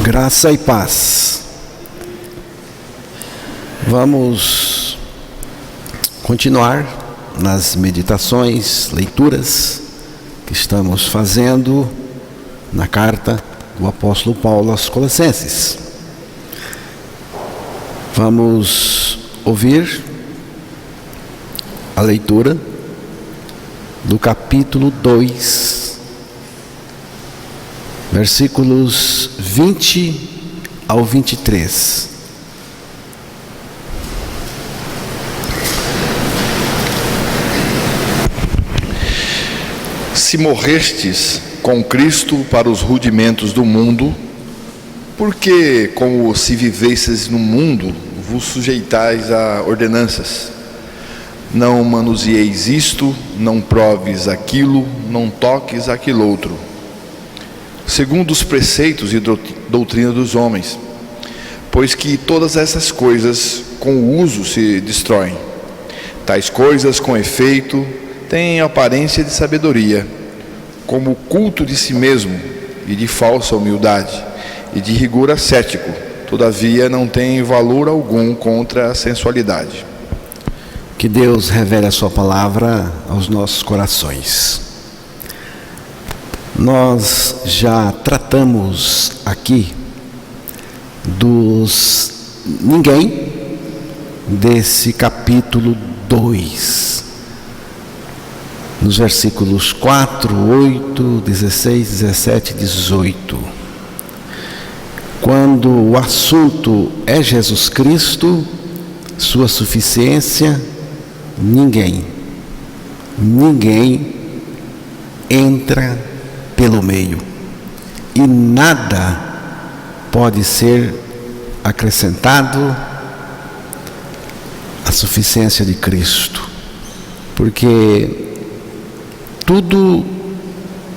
Graça e paz. Vamos continuar nas meditações, leituras que estamos fazendo na carta do apóstolo Paulo aos Colossenses. Vamos ouvir a leitura do capítulo 2, versículos 20 ao 23. Se morrestes com Cristo para os rudimentos do mundo, porque, como se vivesseis no mundo, vos sujeitais a ordenanças? Não manuseieis isto, não proves aquilo, não toques aquilo outro, segundo os preceitos e doutrina dos homens, pois que todas essas coisas com o uso se destroem. Tais coisas, com efeito, têm aparência de sabedoria, como o culto de si mesmo e de falsa humildade e de rigor ascético, todavia não tem valor algum contra a sensualidade. Que Deus revele a sua palavra aos nossos corações. Nós já tratamos aqui dos ninguém desse capítulo 2, nos versículos 4, 8, 16, 17 e 18. Quando o assunto é Jesus Cristo, sua suficiência, ninguém entra pelo meio, e nada pode ser acrescentado à suficiência de Cristo, porque tudo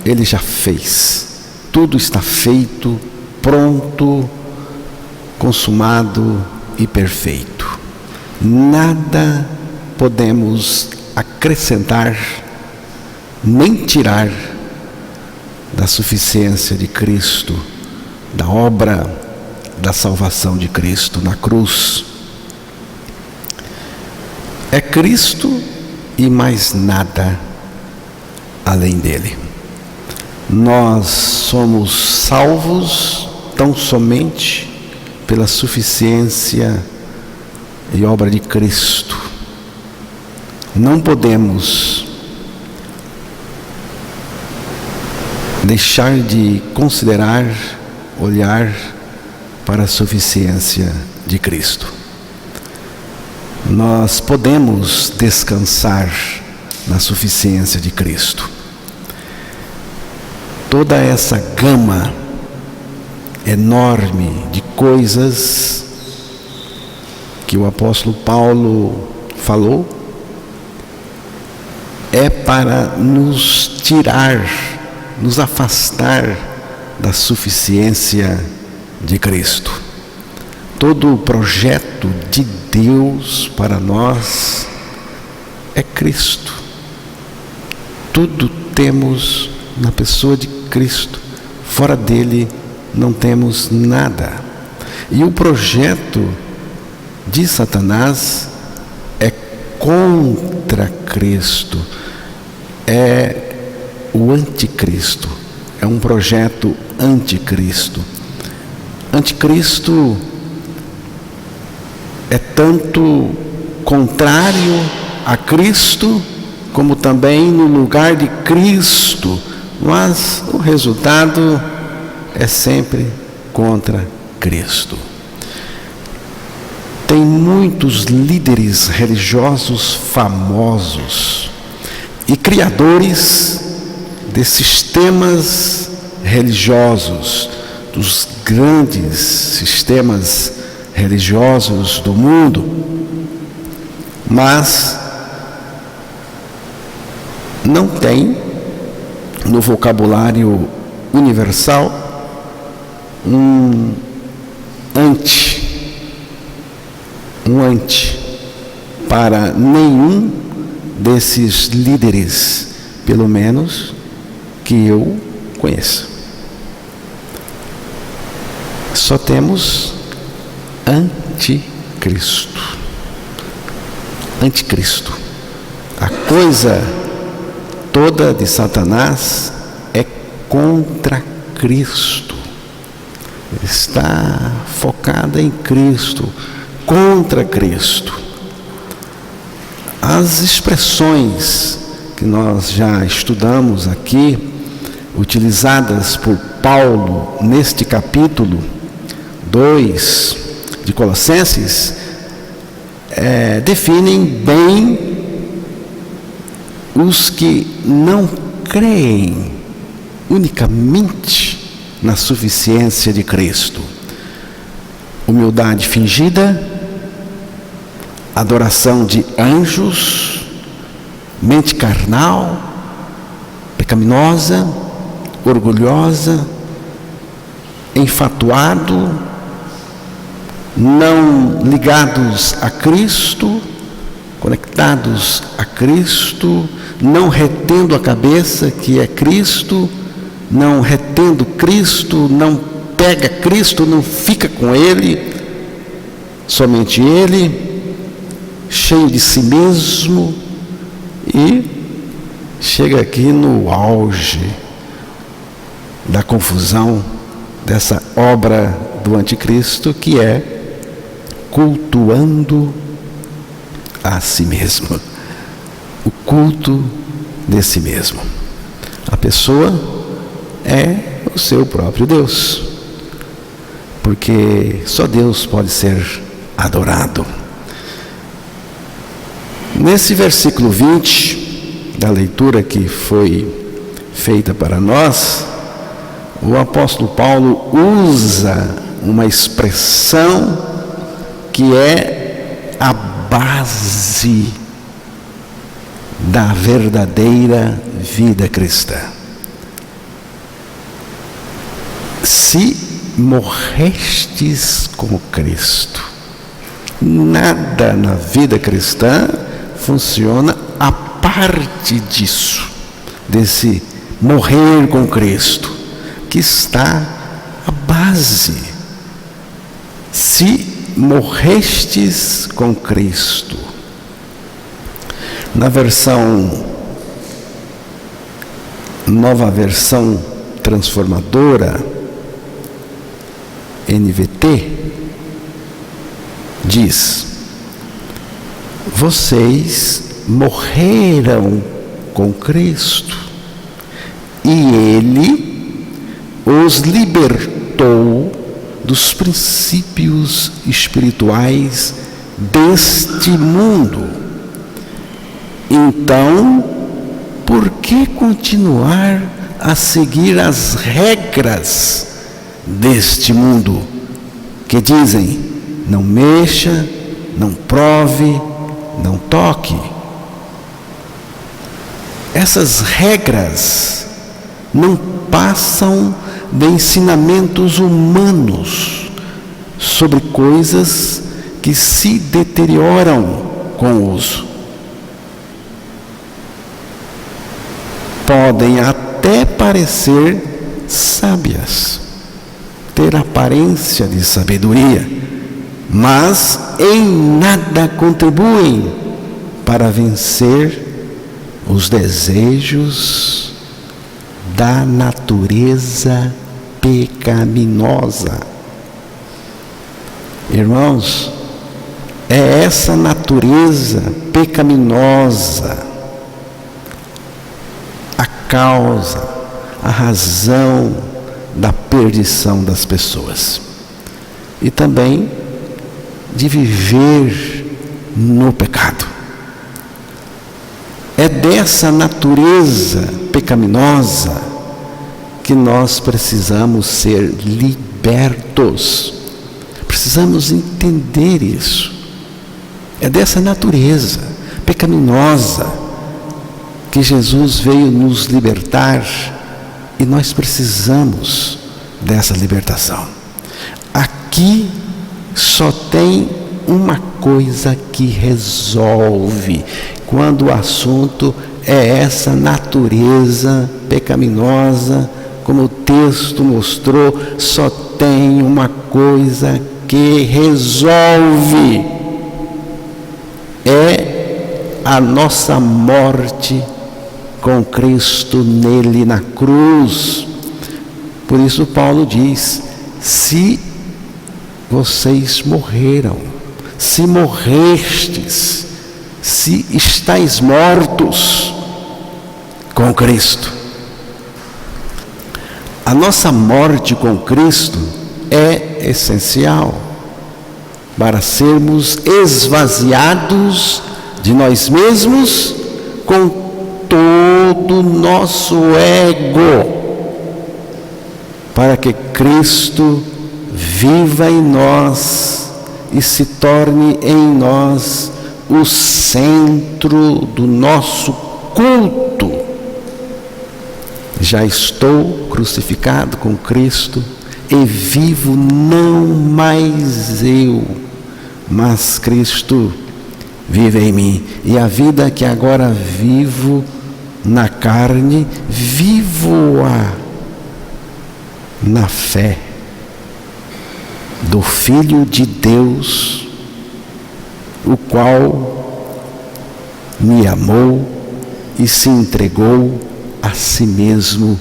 Ele já fez, tudo está feito, pronto, consumado e perfeito. Nada podemos acrescentar nem tirar da suficiência de Cristo, da obra da salvação de Cristo na cruz. É Cristo e mais nada além dele. Nós somos salvos tão somente pela suficiência e obra de Cristo. Não podemos deixar de considerar, olhar para a suficiência de Cristo. Nós podemos descansar na suficiência de Cristo. Toda essa gama enorme de coisas que o apóstolo Paulo falou é para nos tirar, nos afastar da suficiência de Cristo. Todo o projeto de Deus para nós é Cristo. Tudo temos na pessoa de Cristo. Fora dele não temos nada. E o projeto de Satanás é contra Cristo. É o anticristo. É um projeto anticristo. Anticristo é tanto contrário a Cristo, como também no lugar de Cristo, mas o resultado é sempre contra Cristo. Tem muitos líderes religiosos famosos e criadores de sistemas religiosos, dos grandes sistemas religiosos do mundo, mas não tem no vocabulário universal um anti para nenhum desses líderes, pelo menos que eu conheço. Só temos anticristo. Anticristo. A coisa toda de Satanás é contra Cristo. Está focada em Cristo, contra Cristo. As expressões que nós já estudamos aqui, utilizadas por Paulo neste capítulo 2 de Colossenses, definem bem os que não creem unicamente na suficiência de Cristo. Humildade fingida, adoração de anjos, mente carnal, pecaminosa, orgulhosa, enfatuado, não ligados a Cristo, conectados a Cristo, não retendo a cabeça que é Cristo, não retendo Cristo, não pega Cristo, não fica com Ele, somente Ele, cheio de si mesmo, e chega aqui no auge da confusão dessa obra do anticristo, que é cultuando a si mesmo, o culto de si mesmo. A pessoa é o seu próprio Deus, porque só Deus pode ser adorado. Nesse versículo 20 da leitura que foi feita para nós, o apóstolo Paulo usa uma expressão que é a base da verdadeira vida cristã. Se morrestes com Cristo, nada na vida cristã funciona a parte disso, desse morrer com Cristo, que está a base. Se morrestes com Cristo. Na nova versão transformadora, NVT, diz: vocês morreram com Cristo e Ele os libertou dos princípios espirituais deste mundo. Então, por que continuar a seguir as regras deste mundo que dizem: não mexa, não prove, não toque? Essas regras não passam de ensinamentos humanos sobre coisas que se deterioram com o uso. Podem até parecer sábias, ter aparência de sabedoria, mas em nada contribuem para vencer os desejos da natureza pecaminosa. Irmãos, é essa natureza pecaminosa a causa, a razão da perdição das pessoas e também de viver no pecado. É dessa natureza pecaminosa que nós precisamos ser libertos. Precisamos entender isso. É dessa natureza pecaminosa que Jesus veio nos libertar, e nós precisamos dessa libertação. Aqui só tem uma coisa que resolve quando o assunto é essa natureza pecaminosa, como o texto texto mostrou, só tem uma coisa que resolve: é a nossa morte com Cristo nele na cruz. Por isso Paulo diz: se vocês morreram, se morrestes, se estáis mortos com Cristo. A nossa morte com Cristo é essencial para sermos esvaziados de nós mesmos com todo o nosso ego, para que Cristo viva em nós e se torne em nós o centro do nosso culto. Já estou crucificado com Cristo e vivo não mais eu, mas Cristo vive em mim. E a vida que agora vivo na carne, vivo-a na fé do Filho de Deus, o qual me amou e se entregou a si mesmo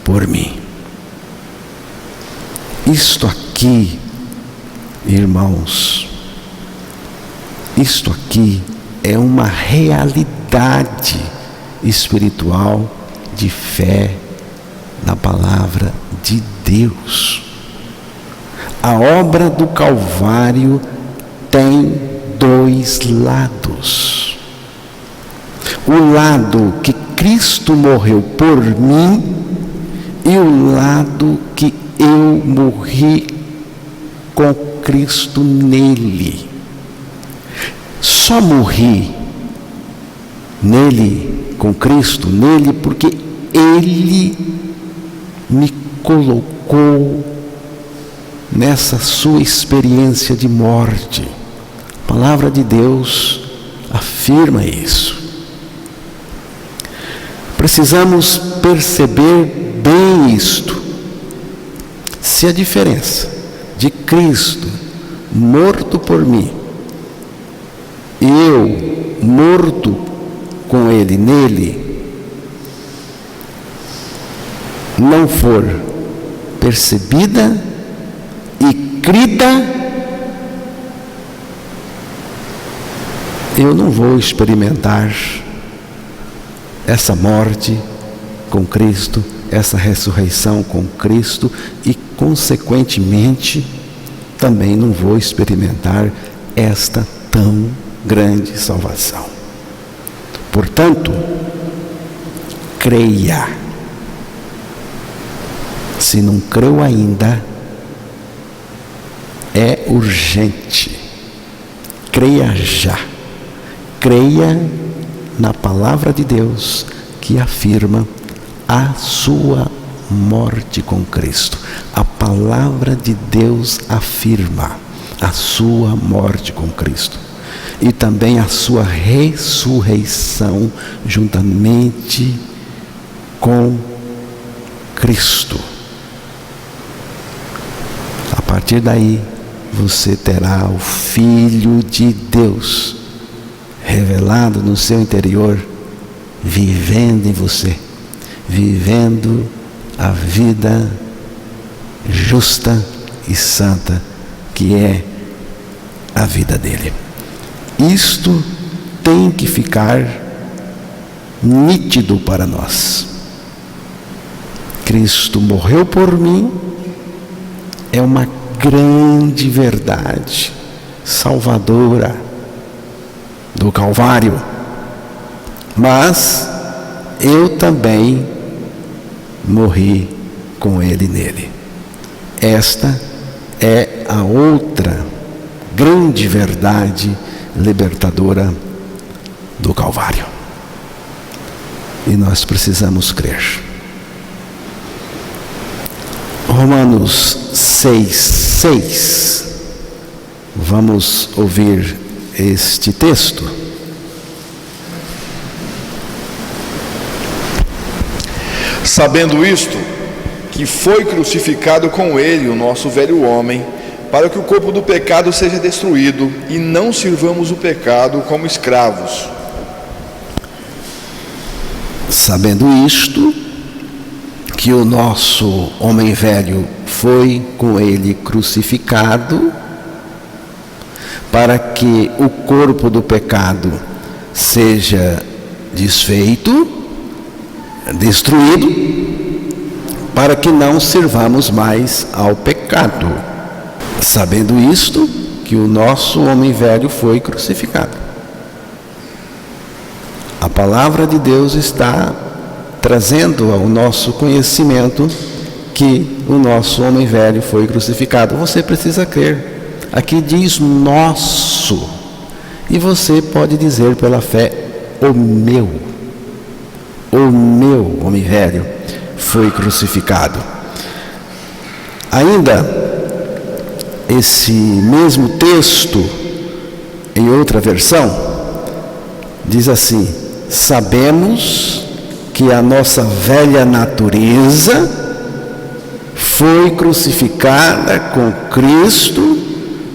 por mim. Isto aqui, irmãos, isto aqui é uma realidade espiritual de fé na palavra de Deus. A obra do Calvário tem dois lados. O lado que Cristo morreu por mim e o lado que eu morri com Cristo nele. Só morri nele, com Cristo nele, porque Ele me colocou nessa sua experiência de morte. A palavra de Deus afirma isso. Precisamos perceber bem isto. Se a diferença de Cristo morto por mim e eu morto com Ele nele não for percebida e crida, eu não vou experimentar essa morte com Cristo, essa ressurreição com Cristo e, consequentemente, também não vou experimentar esta tão grande salvação. Portanto, creia. Se não creu ainda, é urgente. Creia já. Creia na palavra de Deus que afirma a sua morte com Cristo. A palavra de Deus afirma a sua morte com Cristo e também a sua ressurreição juntamente com Cristo. A partir daí, você terá o Filho de Deus revelado no seu interior, vivendo em você, vivendo a vida justa e santa que é a vida dele. Isto tem que ficar nítido para nós. Cristo morreu por mim, é uma grande verdade salvadora do Calvário, mas eu também morri com Ele nele. Esta é a outra grande verdade libertadora do Calvário. E nós precisamos crer. Romanos 6:6. Vamos ouvir este texto. Sabendo isto, que foi crucificado com ele o nosso velho homem, para que o corpo do pecado seja destruído e não sirvamos o pecado como escravos. Sabendo isto, que o nosso homem velho foi com ele crucificado, para que o corpo do pecado seja desfeito, destruído, para que não sirvamos mais ao pecado. Sabendo isto, que o nosso homem velho foi crucificado. A palavra de Deus está trazendo ao nosso conhecimento que o nosso homem velho foi crucificado. Você precisa crer. Aqui diz nosso. E você pode dizer pela fé, o meu homem velho foi crucificado. Ainda, esse mesmo texto, em outra versão, diz assim: sabemos que a nossa velha natureza foi crucificada com Cristo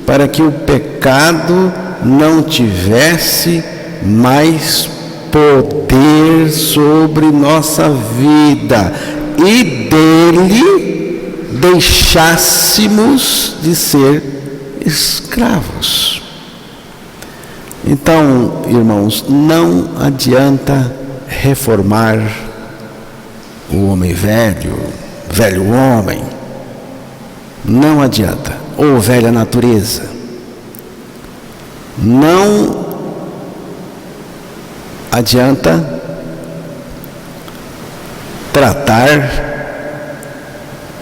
para que o pecado não tivesse mais poder sobre nossa vida e dele deixássemos de ser escravos. Então, irmãos, não adianta reformar o homem velho homem, não adianta, ou velha natureza. Não adianta tratar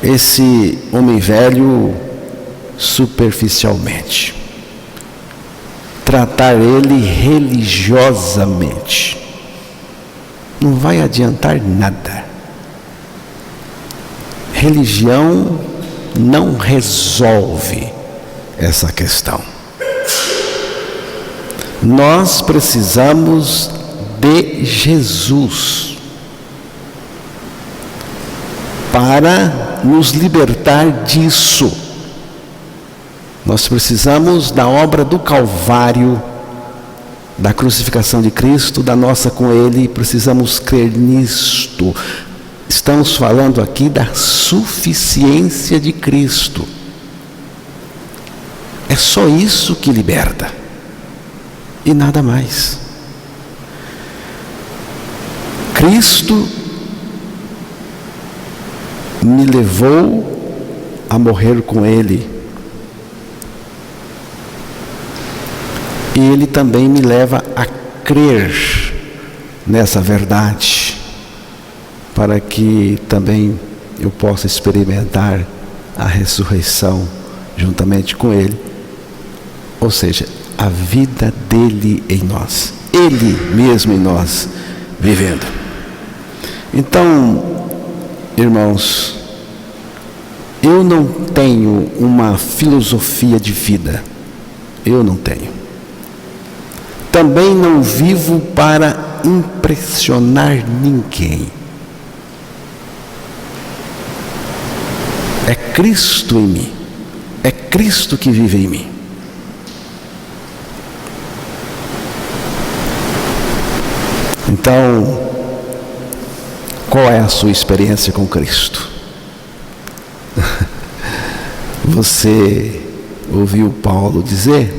esse homem velho superficialmente, tratar ele religiosamente. Não vai adiantar nada. Religião não resolve essa questão. Nós precisamos de Jesus para nos libertar disso. Nós precisamos da obra do Calvário, da crucificação de Cristo, da nossa com Ele. Precisamos crer nisto. Estamos falando aqui da suficiência de Cristo. É só isso que liberta e nada mais. Cristo me levou a morrer com Ele, e Ele também me leva a crer nessa verdade, para que também eu possa experimentar a ressurreição juntamente com Ele, ou seja, a vida dele em nós, Ele mesmo em nós, vivendo. Então, irmãos, eu não tenho uma filosofia de vida, eu não tenho. Também não vivo para impressionar ninguém. É Cristo em mim, é Cristo que vive em mim. Então, qual é a sua experiência com Cristo? Você ouviu Paulo dizer: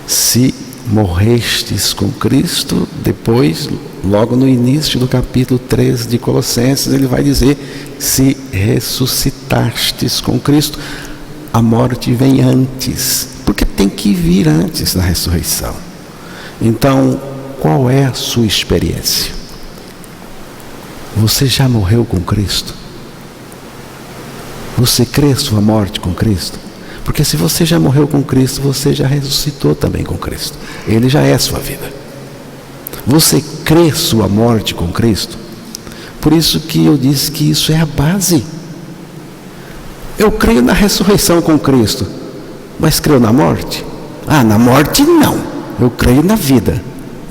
se morrestes com Cristo, depois, logo no início do capítulo 3 de Colossenses, ele vai dizer: se ressuscitastes com Cristo. A morte vem antes, porque tem que vir antes da ressurreição. Então, qual é a sua experiência? Você já morreu com Cristo? Você crê sua morte com Cristo? Porque se você já morreu com Cristo, você já ressuscitou também com Cristo. Ele já é a sua vida. Você crê sua morte com Cristo? Por isso que eu disse que isso é a base. Eu creio na ressurreição com Cristo, mas creio na morte? Ah, na morte não. Eu creio na vida.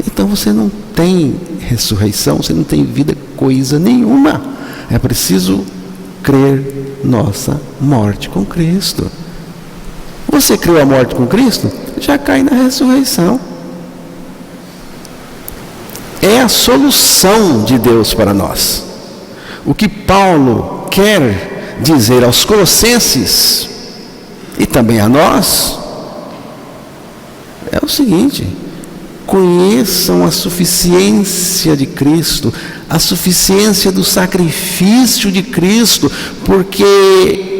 Então você não tem ressurreição, você não tem vida coisa nenhuma. É preciso crer nossa morte com Cristo. Você creu a morte com Cristo? Já cai na ressurreição. É a solução de Deus para nós. O que Paulo quer dizer aos Colossenses e também a nós é o seguinte: conheçam a suficiência de Cristo, a suficiência do sacrifício de Cristo, porque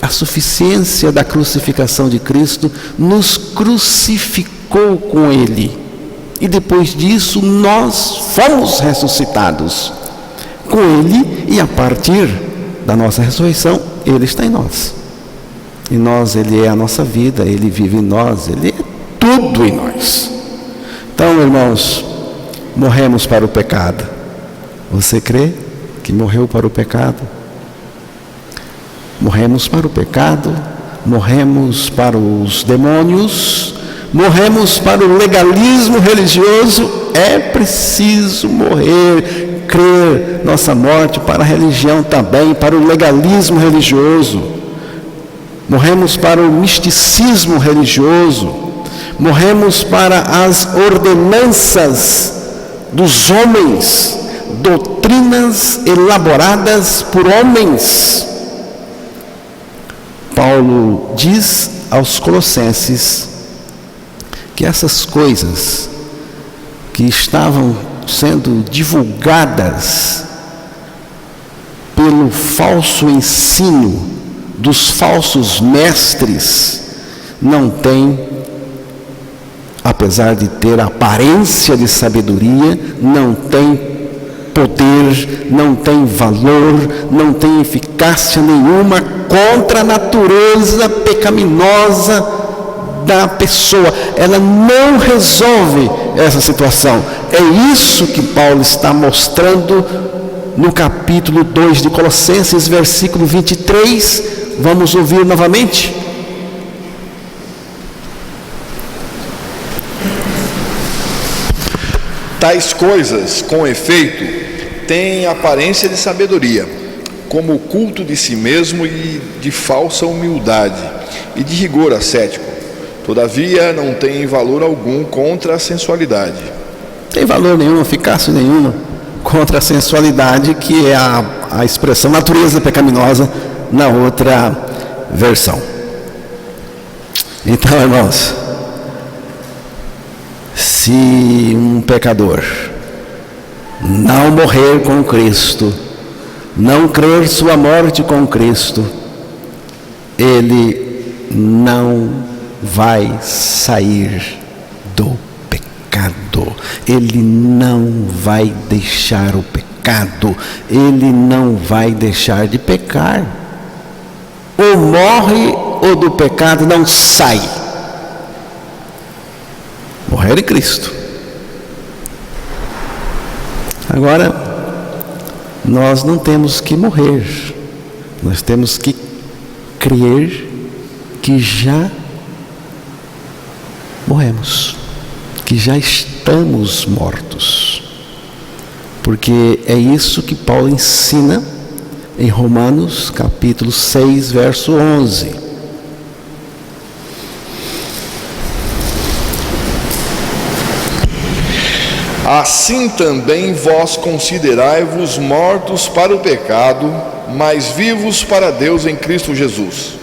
a suficiência da crucificação de Cristo nos crucificou com Ele. E depois disso nós fomos ressuscitados com Ele, e a partir da nossa ressurreição, Ele está em nós. Em nós Ele é a nossa vida, Ele vive em nós, Ele é tudo em nós. Então, irmãos, morremos para o pecado. Você crê que morreu para o pecado? Morremos para o pecado, morremos para os demônios, morremos para o legalismo religioso. É preciso morrer, crer nossa morte para a religião também, para o legalismo religioso. Morremos para o misticismo religioso, morremos para as ordenanças dos homens, doutrinas elaboradas por homens. Paulo diz aos Colossenses que essas coisas que estavam sendo divulgadas pelo falso ensino dos falsos mestres não tem, apesar de ter aparência de sabedoria, não tem poder, não tem valor, não tem eficácia nenhuma contra a natureza pecaminosa da pessoa. Ela não resolve essa situação. É isso que Paulo está mostrando no capítulo 2 de Colossenses, versículo 23. Vamos ouvir novamente. Tais coisas, com efeito, têm aparência de sabedoria, como o culto de si mesmo e de falsa humildade, e de rigor ascético. Todavia, não tem valor algum contra a sensualidade. Tem valor nenhum, eficácia nenhuma contra a sensualidade, que é a expressão natureza pecaminosa na outra versão. Então, irmãos, se um pecador não morrer com Cristo, não crer sua morte com Cristo, ele não vai sair do pecado, ele não vai deixar o pecado, ele não vai deixar de pecar. Ou morre ou do pecado não sai. Morrer em Cristo. Agora, nós não temos que morrer, nós temos que crer que já morremos, que já estamos mortos, porque é isso que Paulo ensina em Romanos capítulo 6, verso 11. Assim também vós considerai-vos mortos para o pecado, mas vivos para Deus em Cristo Jesus.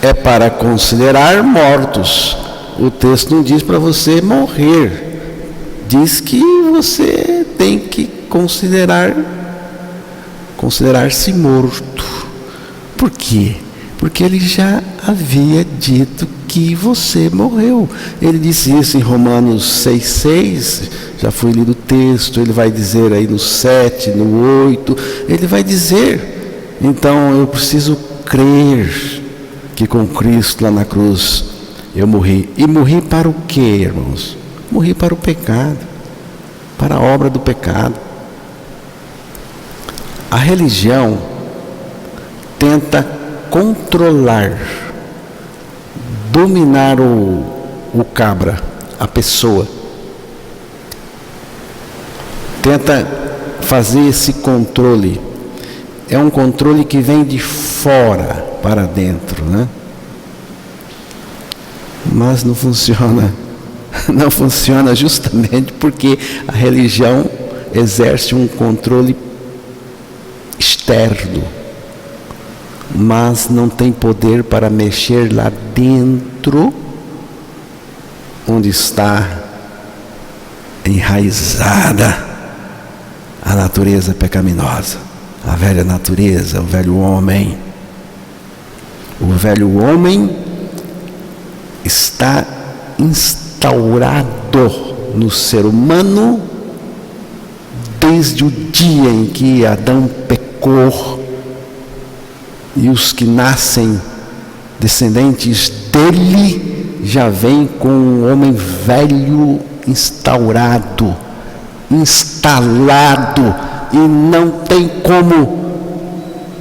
É para considerar mortos. O texto não diz para você morrer. Diz que você tem que considerar-se morto. Por quê? Porque ele já havia dito que você morreu. Ele disse isso em Romanos 6,6, já foi lido o texto, ele vai dizer aí no 7, no 8, ele vai dizer. Então eu preciso crer que com Cristo lá na cruz eu morri. E morri para o quê, irmãos? Morri para o pecado, para a obra do pecado. A religião tenta controlar, dominar o cabra, a pessoa. Tenta fazer esse controle. É um controle que vem de fora para dentro, né? Mas não funciona. Não funciona justamente porque a religião exerce um controle externo, mas não tem poder para mexer lá dentro, onde está enraizada a natureza pecaminosa, a velha natureza, o velho homem. O velho homem está instaurado no ser humano desde o dia em que Adão pecou, e os que nascem descendentes dele já vêm com um homem velho instaurado, instalado, e não tem como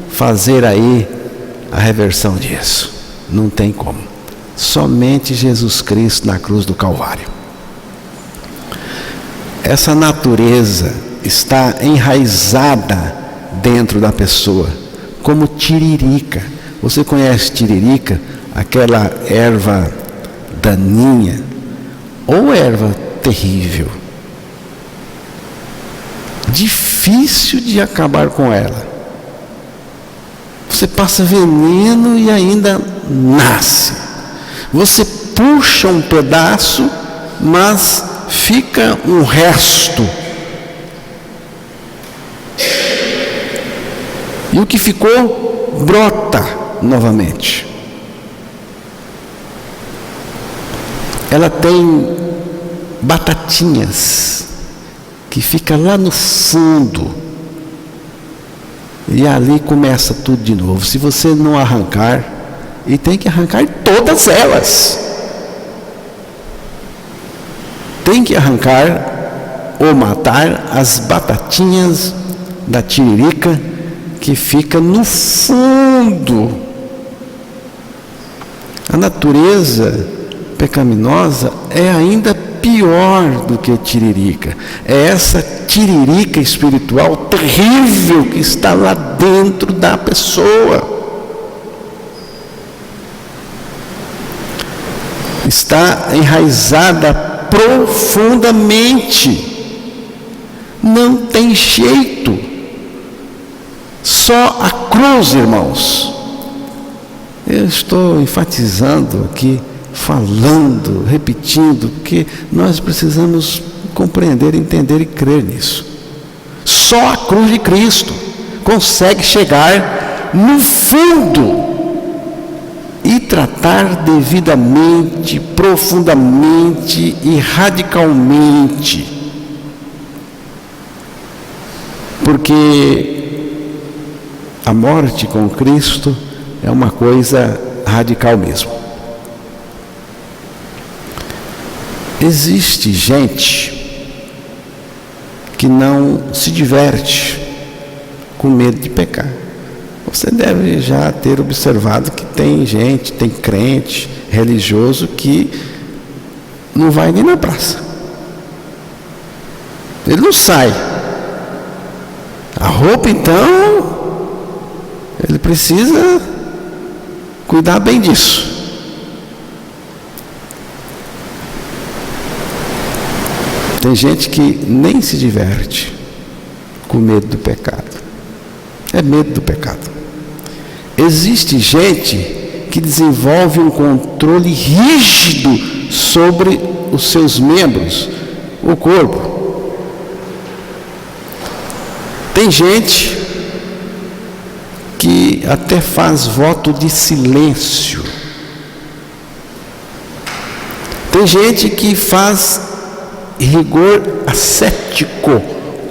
fazer aí a reversão disso. Não tem como. Somente Jesus Cristo na cruz do Calvário. Essa natureza está enraizada dentro da pessoa, como tiririca. Você conhece tiririca? Aquela erva daninha, ou erva terrível, difícil de acabar com ela. Você passa veneno e ainda nasce. Você puxa um pedaço, mas fica um resto. E o que ficou, brota novamente. Ela tem batatinhas, que fica lá no fundo. E ali começa tudo de novo. Se você não arrancar, e tem que arrancar todas elas. Tem que arrancar ou matar as batatinhas da tiririca que fica no fundo. A natureza pecaminosa é ainda pior do que a tiririca. É essa tiririca espiritual terrível que está lá dentro da pessoa. Está enraizada profundamente. Não tem jeito. Só a cruz, irmãos. Eu estou enfatizando aqui, falando, repetindo, que nós precisamos compreender, entender e crer nisso. Só a cruz de Cristo consegue chegar no fundo e tratar devidamente, profundamente e radicalmente. Porque a morte com Cristo é uma coisa radical mesmo. Existe gente que não se diverte com medo de pecar. Você deve já ter observado que tem gente, tem crente, religioso que não vai nem na praça. Ele não sai. A roupa, então, ele precisa cuidar bem disso. Tem gente que nem se diverte com medo do pecado. É medo do pecado. Existe gente que desenvolve um controle rígido sobre os seus membros, o corpo. Tem gente que até faz voto de silêncio. Tem gente que faz rigor ascético,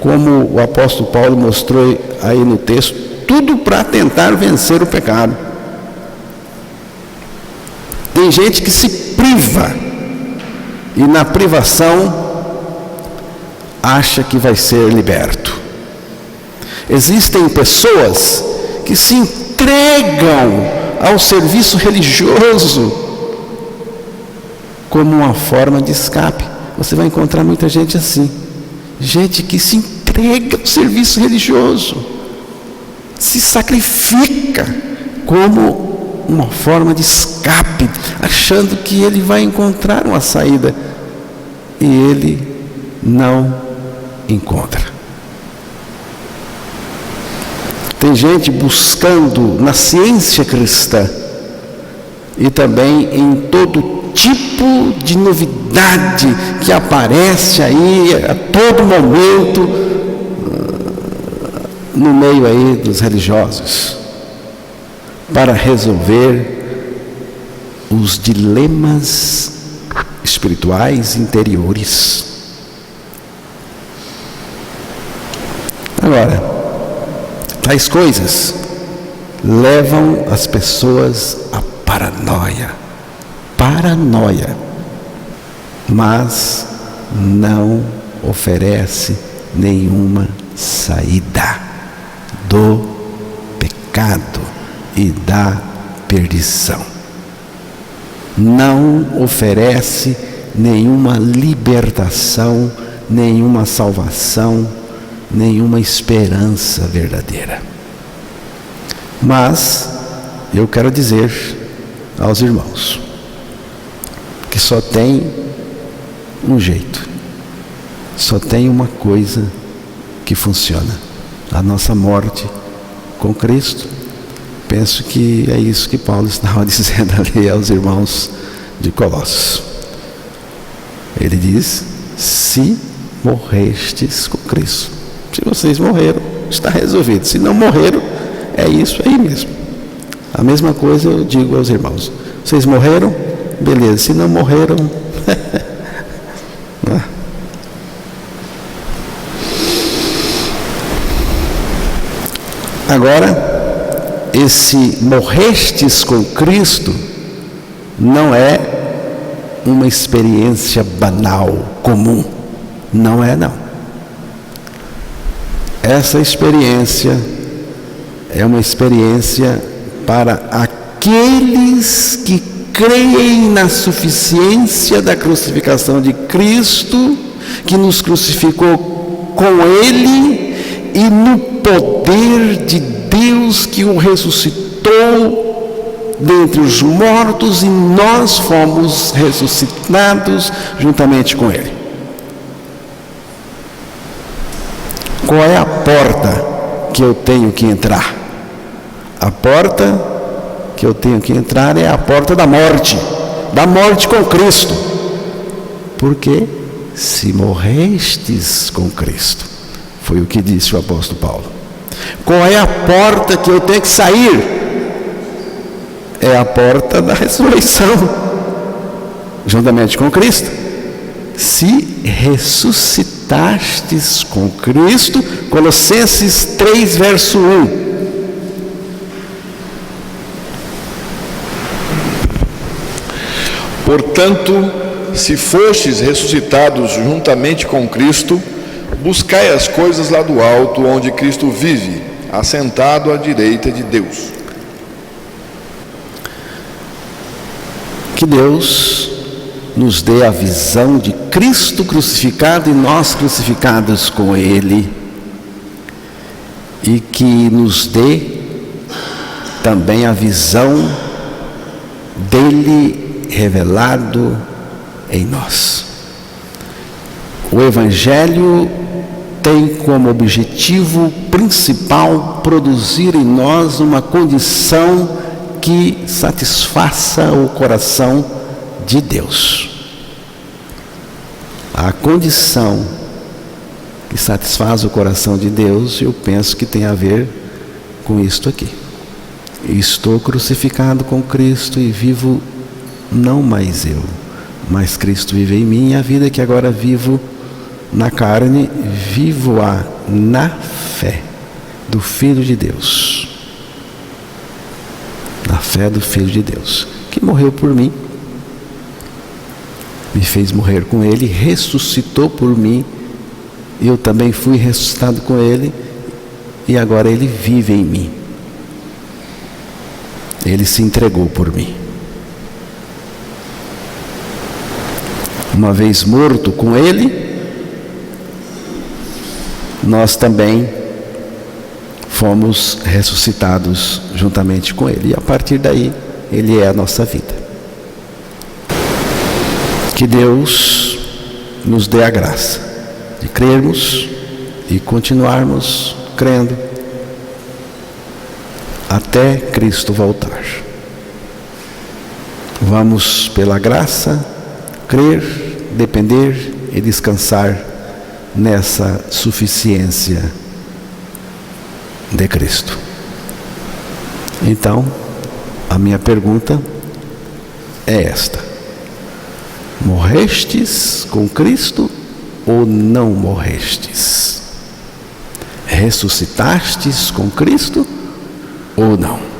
como o apóstolo Paulo mostrou aí no texto, tudo para tentar vencer o pecado. Tem gente que se priva e na privação acha que vai ser liberto. Existem pessoas que se entregam ao serviço religioso como uma forma de escape. Você vai encontrar muita gente assim. Gente que se entrega entrega ao serviço religioso, se sacrifica como uma forma de escape, achando que ele vai encontrar uma saída, e ele não encontra. Tem gente buscando na ciência cristã e também em todo tipo de novidade que aparece aí a todo momento no meio aí dos religiosos, para resolver os dilemas espirituais interiores. Agora, tais coisas levam as pessoas à paranoia, mas não oferece nenhuma saída do pecado e da perdição. Não oferece nenhuma libertação, nenhuma salvação, nenhuma esperança verdadeira. Mas eu quero dizer aos irmãos que só tem um jeito, só tem uma coisa que funciona: a nossa morte com Cristo. Penso que é isso que Paulo estava dizendo ali aos irmãos de Colossos. Ele diz: se morrestes com Cristo. Se vocês morreram, está resolvido. Se não morreram, é isso aí mesmo. A mesma coisa eu digo aos irmãos: vocês morreram? Beleza. Se não morreram, agora, esse morrestes com Cristo não é uma experiência banal, comum. Não é, não. Essa experiência é uma experiência para aqueles que creem na suficiência da crucificação de Cristo, que nos crucificou com Ele, e no poder de Deus que o ressuscitou dentre os mortos, e nós fomos ressuscitados juntamente com Ele. Qual é a porta que eu tenho que entrar? A porta que eu tenho que entrar é a porta da morte com Cristo. Porque se morrestes com Cristo, foi o que disse o apóstolo Paulo. Qual é a porta que eu tenho que sair? É a porta da ressurreição, juntamente com Cristo. Se ressuscitastes com Cristo, Colossenses 3, verso 1. Portanto, se fostes ressuscitados juntamente com Cristo, buscai as coisas lá do alto, onde Cristo vive, assentado à direita de Deus. Que Deus nos dê a visão de Cristo crucificado e nós crucificados com Ele, e que nos dê também a visão dele revelado em nós. O Evangelho tem como objetivo principal produzir em nós uma condição que satisfaça o coração de Deus. A condição que satisfaz o coração de Deus, eu penso que tem a ver com isto aqui. Estou crucificado com Cristo e vivo não mais eu, mas Cristo vive em mim, e a vida que agora vivo na carne, vivo-a na fé do Filho de Deus. Na fé do Filho de Deus, que morreu por mim, me fez morrer com Ele, ressuscitou por mim, eu também fui ressuscitado com Ele, e agora Ele vive em mim. Ele se entregou por mim. Uma vez morto com Ele, nós também fomos ressuscitados juntamente com Ele. E a partir daí, Ele é a nossa vida. Que Deus nos dê a graça de crermos e continuarmos crendo até Cristo voltar. Vamos, pela graça, crer, depender e descansar nessa suficiência de Cristo. Então, a minha pergunta é esta: morrestes com Cristo ou não morrestes? Ressuscitastes com Cristo ou não?